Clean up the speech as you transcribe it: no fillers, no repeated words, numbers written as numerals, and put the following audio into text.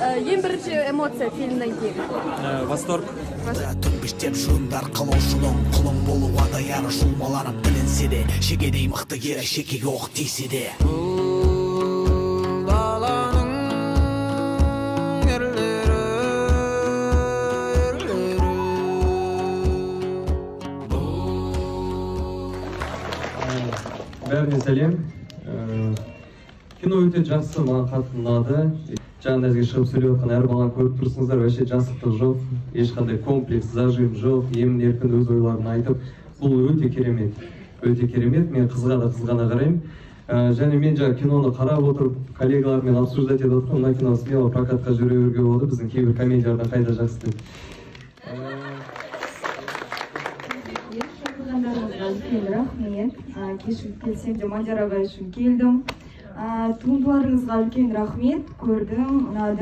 Ең бірінші эмоция фильмден кейін? Восторг. Түнбіштеп жуындар қылушының құлын болуға даяр шумаларым білінсе де, шегедей мықты кері шекеге оқ тисе де. Бәріне сәлем. Кино өте жақсы, маған қатты ұнады. Жаңа әзге шығып сөйлеп отқан әр баланы көріп тұрсыңыздар, вообще жасықтық жоқ, ешқандай комплекс, зажим жоқ, емін-еркін өз ойларын айтып, бұл өте керемет. Өте керемет, мен қызға да қызғана қараймын. Және мен жаңа киноны қарап отырып, коллегалармен обсуждать етіп отырмын, мына кино смело прокатқа жүре беруге болады, біздің кейбір комедиялардан қайда жақсы деп. Рахмет. Кешігіп келсем де Мадияр ағай үшін келдім. Туындыларыңызға үлкен рахмет. Көрдім, ұнады.